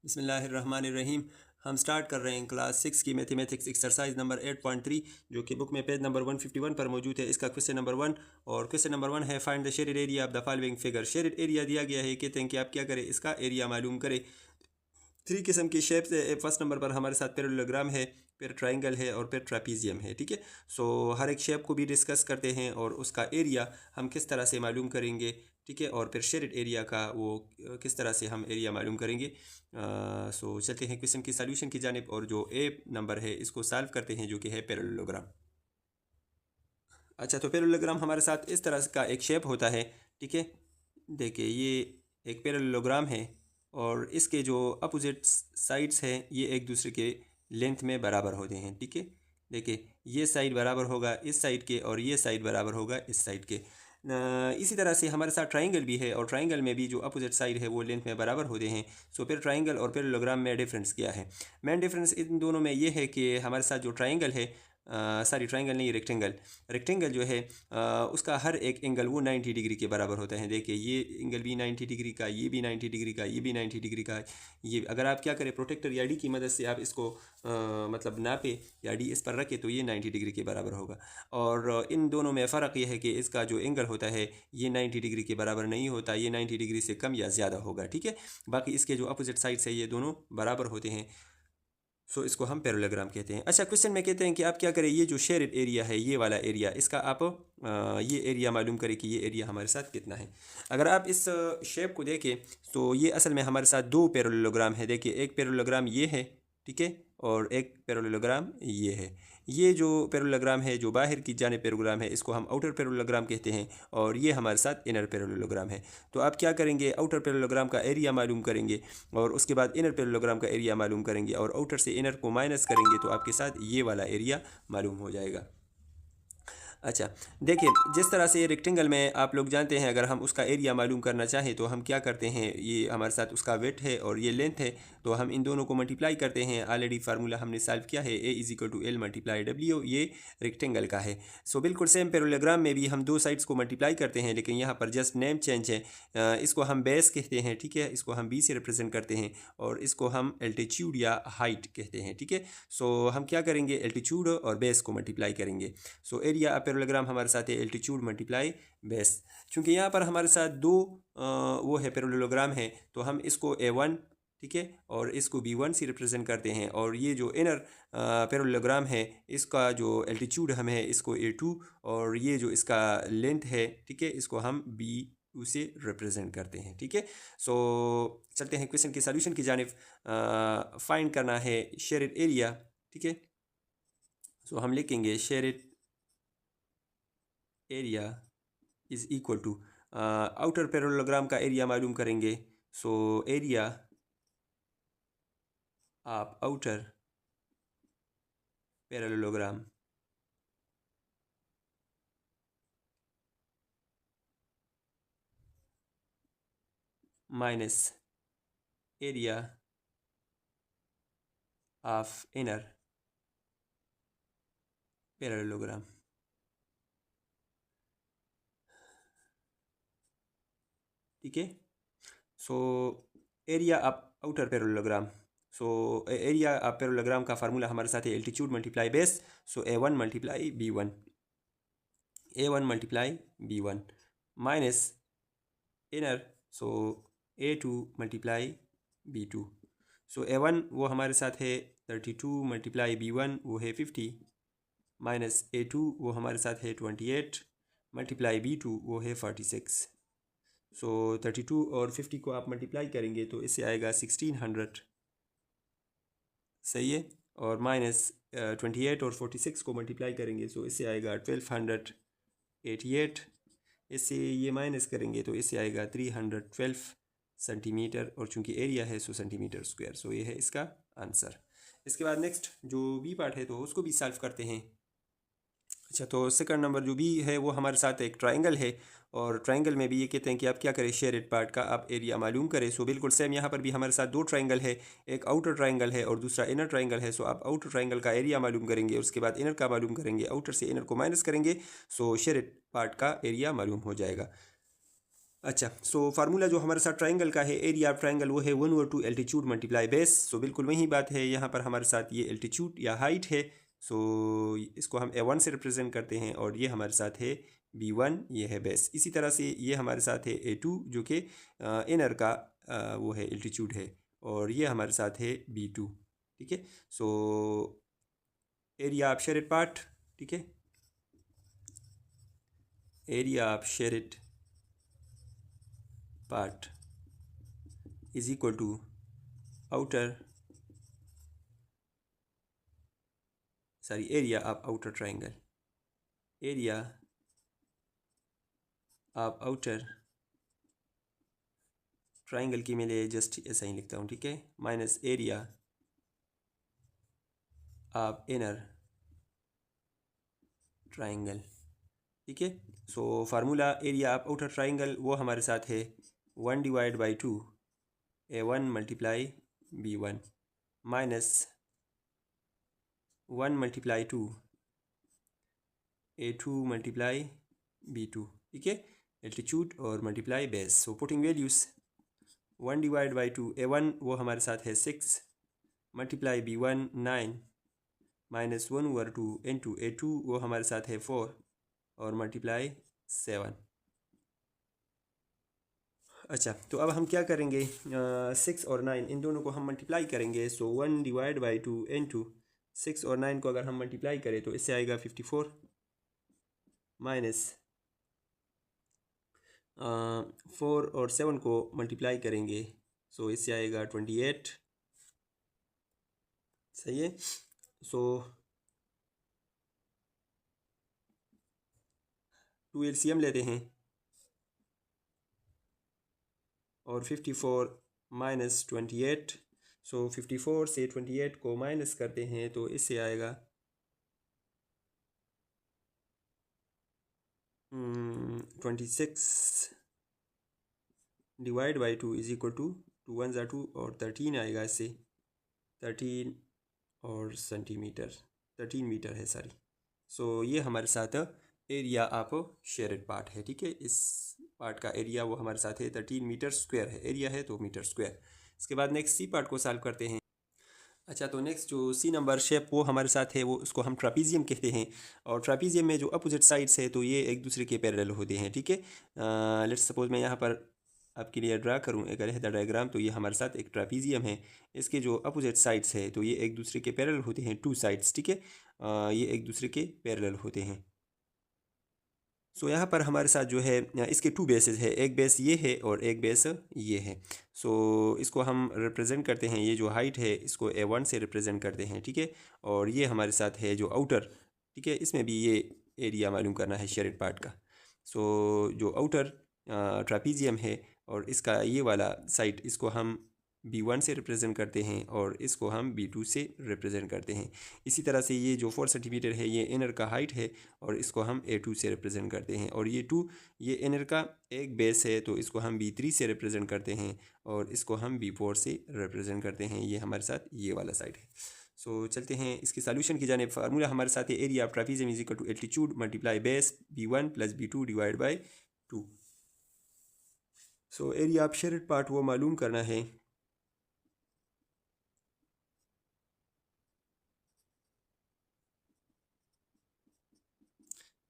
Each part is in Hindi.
बिस्मिल्लाहिर्रहमानिर्रहीम। हम स्टार्ट कर रहे हैं क्लास 6 की मैथमेटिक्स एक्सरसाइज नंबर 8.3 जो कि बुक में पेज नंबर 151 पर मौजूद है। इसका क्वेश्चन नंबर 1 और क्वेश्चन नंबर 1 है find the shaded area of the following figure. Shaded area दिया गया है, कहते हैं कि आप क्या करें, इसका एरिया मालूम करें। थ्री किस्म की शेप्स है। फर्स्ट नंबर पर हमारे साथ पैरेललोग्राम है, फिर ट्राइंगल है और फिर ट्रापीजियम है। ठीक है, सो हर एक शेप को भी डिस्कस करते हैं और उसका एरिया हम किस तरह से मालूम करेंगे। ठीक है, और फिर शेडेड एरिया का वो किस तरह से हम एरिया मालूम करेंगे। सो चलते हैं क्वेश्चन की सॉल्यूशन की जानिब और जो ए नंबर है इसको सॉल्व करते हैं, जो कि है पैरेललोग्राम। अच्छा, तो पैरेललोग्राम हमारे साथ इस तरह का एक शेप होता है। ठीक है, देखिए ये एक पैरेललोग्राम है और इसके जो अपोजिट साइड्स हैं ये एक दूसरे के लेंथ में बराबर होते हैं। ठीक है, देखिए ये साइड बराबर होगा इस साइड के और ये साइड बराबर होगा इस साइड के। इसी तरह से हमारे साथ ट्राइंगल भी है और ट्राइंगल में भी जो अपोजिट साइड है वो लेंथ में बराबर होते हैं। सो फिर ट्राइंगल और पैरेललोग्राम में डिफरेंस क्या है। मेन डिफरेंस इन दोनों में ये है कि हमारे साथ जो ट्राइंगल है, सॉरी ट्राइंगल नहीं, रेक्टेंगल। रेक्टेंगल जो है उसका हर एक एंगल वो 90 डिग्री के बराबर होता है। देखिए ये एंगल भी 90 डिग्री का, ये भी 90 डिग्री का, ये भी 90 डिग्री का। ये अगर आप क्या करें, प्रोटेक्टर या डी की मदद से आप इसको मतलब नापे या डी इस पर रखें तो ये 90 डिग्री के बराबर होगा। और इन दोनों में फ़र्क ये है कि इसका जो एंगल होता है ये 90 डिग्री के बराबर नहीं होता, ये 90 डिग्री से कम या ज़्यादा होगा। ठीक है, बाकी इसके जो अपोजिट साइड्स है ये दोनों बराबर होते हैं। सो इसको हम पैरेललोग्राम कहते हैं। अच्छा, क्वेश्चन में कहते हैं कि आप क्या करें, ये जो शेडेड एरिया है ये वाला एरिया, इसका आप ये एरिया मालूम करें कि ये एरिया हमारे साथ कितना है। अगर आप इस शेप को देखें तो ये असल में हमारे साथ दो पैरेललोग्राम है। देखिए एक पैरेललोग्राम ये है, ठीक है, और एक पैरेललोग्राम ये है। ये जो पैरेललोग्राम है, जो बाहर की जानिब पैरेललोग्राम है, इसको हम आउटर पैरेललोग्राम कहते हैं और ये हमारे साथ इनर पैरेललोग्राम है। तो आप क्या करेंगे, आउटर पैरेललोग्राम का एरिया मालूम करेंगे और उसके बाद इनर पैरेललोग्राम का एरिया मालूम करेंगे और आउटर से इनर को माइनस करेंगे तो आपके साथ ये वाला एरिया मालूम हो जाएगा। अच्छा, देखिए जिस तरह से रेक्टेंगल में आप लोग जानते हैं, अगर हम उसका एरिया मालूम करना चाहें तो हम क्या करते हैं, ये हमारे साथ उसका वेट है और ये लेंथ है, तो हम इन दोनों को मल्टीप्लाई करते हैं। ऑलरेडी फार्मूला हमने सॉल्व किया है, A is equal to L multiply W, ये रेक्टेंगल का है। सो बिल्कुल सेम पैरेललोग्राम में भी हम दो साइड्स को मल्टीप्लाई करते हैं, लेकिन यहाँ पर जस्ट नेम चेंज है। इसको हम बेस कहते हैं, ठीक है, इसको हम बी से रिप्रेजेंट करते हैं और इसको हम एल्टीट्यूड या हाइट कहते हैं। ठीक है, सो हम क्या करेंगे, एल्टीट्यूड और बेस को मल्टीप्लाई करेंगे। सो एरिया पैरेललोग्राम हमारे साथ है एल्टीट्यूड मल्टीप्लाई बेस। चूँकि यहाँ पर हमारे साथ दो वो है पैरेललोग्राम है तो हम इसको A1, ठीक है, और इसको B1 से रिप्रेजेंट करते हैं और ये जो इनर पैरेललोग्राम है इसका जो एल्टीट्यूड हम है इसको A2 और ये जो इसका लेंथ है, ठीक है, इसको हम B2 से रिप्रेजेंट करते हैं। ठीक है, सो चलते हैं क्वेश्चन की सॉल्यूशन की जानिब। फाइंड करना है शेडेड एरिया। ठीक है, सो हम लिखेंगे shaded area is equal to, outer parallelogram का एरिया मालूम करेंगे। So area of outer parallelogram minus area of inner parallelogram. ठीक है, so area of outer parallelogram, so area of parallelogram का फार्मूला हमारे साथ है altitude multiply base. So A1 multiply B1, A1 multiply B1 minus inner, so A2 multiply B2। So A1 वो हमारे साथ है 32 मल्टीप्लाई B1 वो है 50 माइनस A2 वो हमारे साथ है 28 मल्टीप्लाई B2 वो है 46। सो 32 और 50 को आप मल्टीप्लाई करेंगे तो इससे आएगा 1600, सही है, और माइनस 28 और 46 को मल्टीप्लाई करेंगे तो इससे आएगा 1288। इससे ये माइनस करेंगे तो इससे आएगा 312 सेंटीमीटर और चूंकि एरिया है सो सेंटीमीटर स्क्वायर। सो ये है इसका आंसर। इसके बाद नेक्स्ट जो बी पार्ट है तो उसको भी सॉल्व करते हैं। अच्छा, तो सेकंड नंबर जो बी है वो हमारे साथ एक ट्राइंगल है और ट्राइंगल में भी ये कहते हैं कि आप क्या करें, शेडेड पार्ट का आप एरिया मालूम करें। सो बिल्कुल सेम यहाँ पर भी हमारे साथ दो ट्राइंगल है, एक आउटर ट्राइंगल है और दूसरा इनर ट्राइंगल है। सो आप आउटर ट्राइंगल का एरिया मालूम करेंगे, उसके बाद इनर का मालूम करेंगे, आउटर से इनर को माइनस करेंगे, सो शेडेड पार्ट का एरिया मालूम हो जाएगा। अच्छा, सो फार्मूला जो हमारे साथ ट्राइंगल का है, एरिया ऑफ ट्राइंगल, वो है 1/2 एल्टीट्यूड मल्टीप्लाई बेस। सो बिल्कुल वही बात है, यहाँ पर हमारे साथ ये एल्टीट्यूड या हाइट है। सो इसको हम A1 से रिप्रेजेंट करते हैं और ये हमारे साथ है B1, ये है बेस। इसी तरह से ये हमारे साथ है A2 जो कि इनर का वो है एल्टीट्यूड है, और ये हमारे साथ है B2। ठीक है, so area of shaded part, ठीक है, area of shaded part is equal to outer area of outer triangle, area of outer triangle की मैं जस्ट ऐसा ही लिखता हूँ, ठीक है, minus area of inner triangle. ठीक है, so formula area of outer triangle वो हमारे साथ है 1/2 A1 multiply B1 minus 1 multiply 2 A2 multiply B2। ठीक है, एल्टीट्यूड और मल्टीप्लाई बेस। सो पुटिंग वैल्यूज 1/2 A1 वो हमारे साथ है 6 multiply B1 9 minus 1/2 into A2 वो हमारे साथ है 4 और मल्टीप्लाई 7। अच्छा, तो अब हम क्या करेंगे, 6 और 9 इन दोनों को हम मल्टीप्लाई करेंगे। सो 1/2 इंटू 6 और 9 को अगर हम मल्टीप्लाई करें तो इससे आएगा 54 माइनस 4 और 7 को मल्टीप्लाई करेंगे, सो इससे आएगा 28। सही है, सो 2 LCM लेते हैं और 54 माइनस 28। सो 54 से 28 को माइनस करते हैं तो इससे आएगा 26 divide by 2 is equal to 2 1 ज़ा 2 और 13 आएगा इससे, 13 और सेंटीमीटर, 13 मीटर है सॉरी। सो ये हमारे साथ एरिया ऑफ शेडेड पार्ट है। ठीक है, इस पार्ट का एरिया वो हमारे साथ है 13 मीटर स्क्वायर है, एरिया है तो मीटर स्क्वायर। इसके बाद नेक्स्ट सी पार्ट को सॉल्व करते हैं। अच्छा, तो नेक्स्ट जो सी नंबर शेप वो हमारे साथ है, वो उसको हम ट्रापीजियम कहते हैं, और ट्रापीजियम में जो अपोजिट साइड्स है तो ये एक दूसरे के पैरेलल होते हैं। ठीक है, लेट्स सपोज मैं यहाँ पर आपके लिए ड्रा करूँ एक अलहदा डायग्राम, तो ये हमारे साथ एक ट्रापीजियम है, इसके जो अपोजिट साइड्स है तो ये एक दूसरे के पैरेलल होते हैं, 2 साइड्स। ठीक है, ये एक दूसरे के पैरेलल होते हैं। सो यहाँ पर हमारे साथ जो है इसके 2 बेसेस है, एक बेस ये है और एक बेस ये है। सो इसको हम रिप्रेजेंट करते हैं, ये जो हाइट है इसको A1 से रिप्रेजेंट करते हैं। ठीक है, और ये हमारे साथ है जो आउटर, ठीक है, इसमें भी ये एरिया मालूम करना है शेडेड पार्ट का। सो जो आउटर ट्रापीजियम है और इसका ये वाला साइड, इसको हम B1 से रिप्रेजेंट करते हैं और इसको हम B2 से रिप्रेजेंट करते हैं। इसी तरह से ये जो 4 सेंटीमीटर है ये इनर का हाइट है और इसको हम A2 से रिप्रेजेंट करते हैं, और ये 2 ये इनर का एक बेस है तो इसको हम B3 से रिप्रेजेंट करते हैं और इसको हम B4 से रिप्रेजेंट करते हैं। ये हमारे साथ ये वाला साइड है। सो चलते हैं इसकी सॉल्यूशन की जाने। फार्मूला हमारे साथ है area of trapezium is equal to altitude multiply base B1 plus B2 divide by 2। So area of shaded part वो मालूम करना है।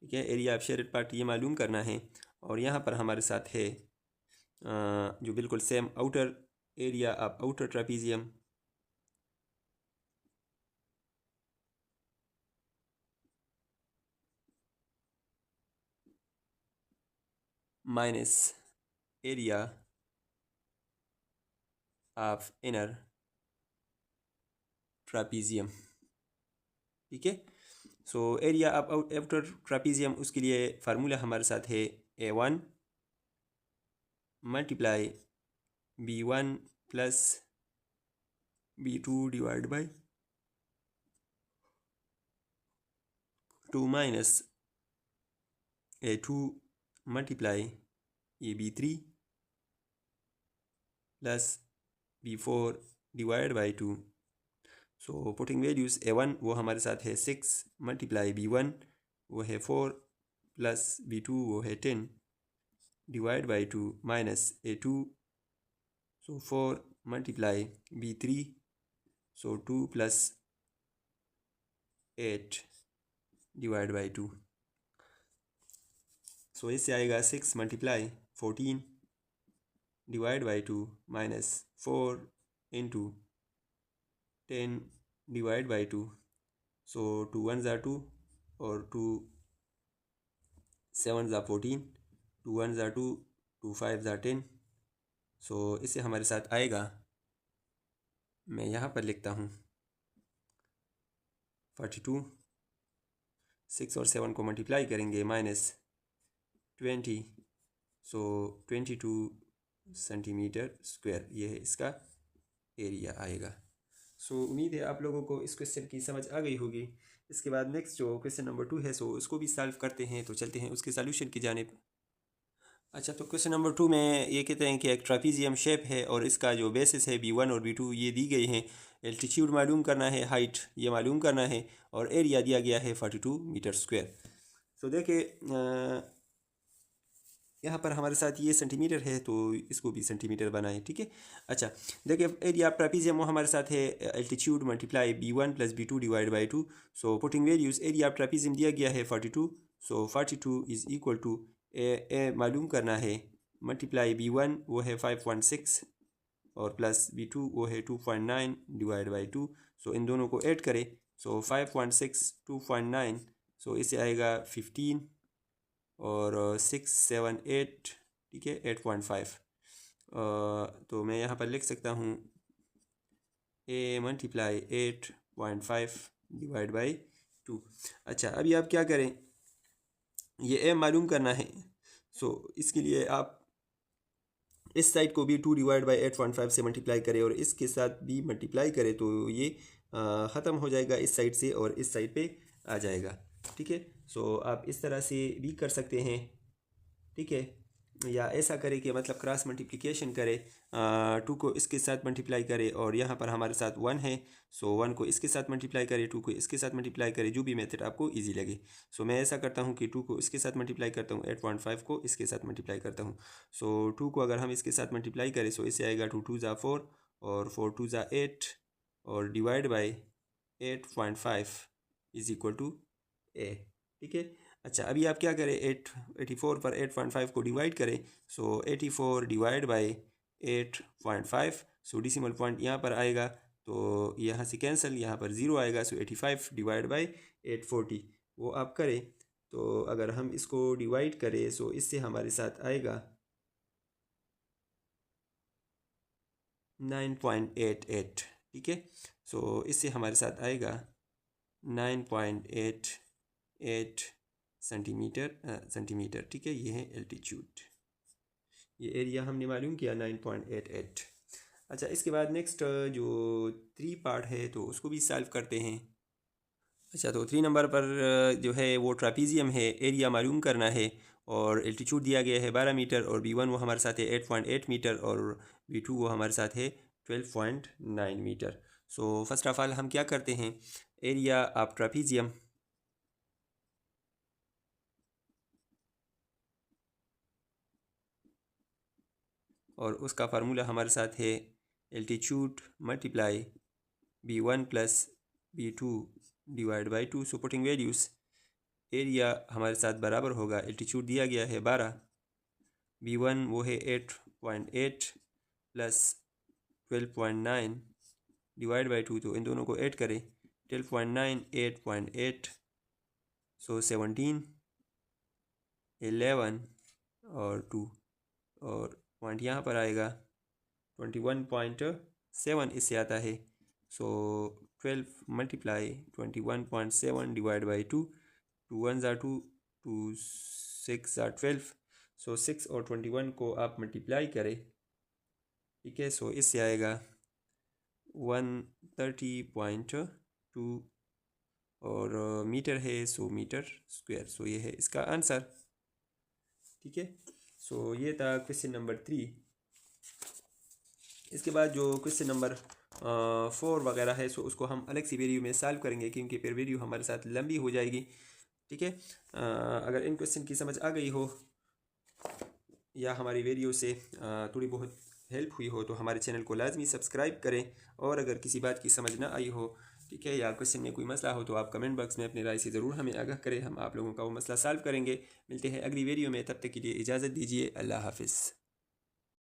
ठीक है, एरिया ऑफ शेडेड पार्ट ये मालूम करना है, और यहाँ पर हमारे साथ है जो बिल्कुल same outer area of outer trapezium minus area of inner trapezium. ठीक है, so area of outer trapezium, उसके लिए फार्मूला हमारे साथ है A1 multiply B1 plus B2 divide by 2 minus A2 multiply ये B3 plus B4 divide by 2। So putting values A1 वो हमारे साथ है 6 मल्टीप्लाई B1 वो है 4 प्लस B2 वो है 10 divide by 2 minus A2, so 4 multiply B3, so 2 plus 8 divide by 2, सो इससे आएगा 6 multiply 14 divide by 2 minus 4 into 10 divide by 2, सो 2 1 ज़ा 2 और 2 7 ज़ा 14, 2 1 ज़ा 2, 2 5 ज़ा 10, सो इससे हमारे साथ आएगा, मैं यहाँ पर लिखता हूँ 42, 6 और 7 को मल्टीप्लाई करेंगे माइनस 20, सो 22 सेंटीमीटर स्क्वायर, ये है इसका एरिया आएगा। सो उम्मीद है आप लोगों को इस क्वेश्चन की समझ आ गई होगी। इसके बाद नेक्स्ट जो क्वेश्चन नंबर 2 है, सो उसको भी सॉल्व करते हैं, तो चलते हैं उसके सॉल्यूशन की जानिब। अच्छा, तो क्वेश्चन नंबर 2 में ये कहते हैं कि एक ट्रापीजियम शेप है और इसका जो बेसिस है B1 और B2 ये दी गई हैं। एल्टीट्यूड मालूम करना है, हाइट ये मालूम करना है और एरिया दिया गया है 42 मीटर स्क्वायर। तो देखिए यहाँ पर हमारे साथ ये सेंटीमीटर है, तो इसको भी सेंटीमीटर बनाएं, ठीक है। अच्छा, देखिए एरिया ऑफ ट्रापीजियम वो हमारे साथ है altitude multiply B1 plus B2 divide by 2, so putting values area of trapezium दिया गया है 42, so 42 is equal to A मालूम करना है मल्टीप्लाई B1 वो है 5.6 और प्लस B2 वो है 2.9 डिवाइड बाई 2, सो इन दोनों को ऐड करें, सो 5.6 2.9, सो इससे आएगा 15 और 6 7 8, ठीक है 8.5, तो मैं यहाँ पर लिख सकता हूँ A मल्टीप्लाई 8.5 डिवाइड बाई 2। अच्छा, अभी आप क्या करें, ये A मालूम करना है, सो इसके लिए आप इस साइड को भी 2 डिवाइड बाई 8.5 से मल्टीप्लाई करें और इसके साथ भी मल्टीप्लाई करें, तो ये ख़त्म हो जाएगा इस साइड से और इस साइड पे आ जाएगा, ठीक है। सो आप इस तरह से भी कर सकते हैं, ठीक है, या ऐसा करें कि मतलब क्रॉस मल्टीप्लिकेशन करें, 2 को इसके साथ मल्टीप्लाई करें और यहाँ पर हमारे साथ 1 है, सो 1 को इसके साथ मल्टीप्लाई करें, 2 को इसके साथ मल्टीप्लाई करें, जो भी मेथड आपको इजी लगे। सो मैं ऐसा करता हूँ कि 2 को इसके साथ मल्टीप्लाई करता हूँ, 8.5 को इसके साथ मल्टीप्लाई करता हूँ। सो 2 को अगर हम इसके साथ मल्टीप्लाई करें, सो इससे आएगा 2 2 ज़ा 4 और 4 2 ज़ा 8 और divide by 8.5 is equal to A, ठीक है। अच्छा, अभी आप क्या करें, 84 पर 8.5 को डिवाइड करें, सो 84 divide by 8.5, so decimal point यहाँ पर आएगा, तो यहाँ से कैंसिल, यहाँ पर 0 आएगा, सो 85 डिवाइड बाई 840 वो आप करें, तो अगर हम इसको डिवाइड करें, सो इससे हमारे साथ आएगा 9.88, ठीक है। सो इससे हमारे साथ आएगा 9.88 सेंटीमीटर, ठीक है, ये है एल्टीट्यूड, ये एरिया हमने मालूम किया 9.88। अच्छा, इसके बाद नेक्स्ट जो 3 पार्ट है, तो उसको भी सॉल्व करते हैं। अच्छा, तो 3 नंबर पर जो है वो ट्रापीजियम है, एरिया मालूम करना है और एल्टीट्यूड दिया गया है 12 मीटर और B1 वो हमारे साथ है 8.8 मीटर और B2 वो हमारे साथ है 12.9 metre. So first of all हम क्या करते हैं, एरिया ऑफ ट्रापीजियम और उसका फार्मूला हमारे साथ है altitude multiply B1 plus B2 divide by 2, so putting values area हमारे साथ बराबर होगा, एल्टीट्यूड दिया गया है 12, B1 वो है 8.8 प्लस 12.9 डिवाइड बाई 2, तो इन दोनों को ऐड करें, 12.9 8.8, सो 17 11 और 2 और पॉइंट यहाँ पर आएगा 21.7 इससे आता है, सो 12 मल्टीप्लाई 21.7 डिवाइड बाई 2, 2 1 ज़ा 2, 2 6 ज़ा 12, सो 6 और 21 को आप मल्टीप्लाई करें, ठीक है, सो इससे आएगा 130.2 और मीटर है, सो मीटर स्क्वायर, सो ये है इसका आंसर, ठीक है। सो ये था क्वेश्चन नंबर 3। इसके बाद जो क्वेश्चन नंबर 4 वगैरह है, सो उसको हम अलग सी वीडियो में सॉल्व करेंगे, क्योंकि फिर वीडियो हमारे साथ लंबी हो जाएगी, ठीक है। अगर इन क्वेश्चन की समझ आ गई हो या हमारी वीडियो से थोड़ी बहुत हेल्प हुई हो तो हमारे चैनल को लाजमी सब्सक्राइब करें। और अगर किसी बात की समझ ना आई हो, ठीक है, या क्वेश्चन में कोई मसला हो तो आप कमेंट बॉक्स में अपनी राय से ज़रूर हमें आगाह करें। हम आप लोगों का वो मसला सॉल्व करेंगे। मिलते हैं अगली वीडियो में, तब तक के लिए इजाज़त दीजिए। अल्लाह हाफिज़।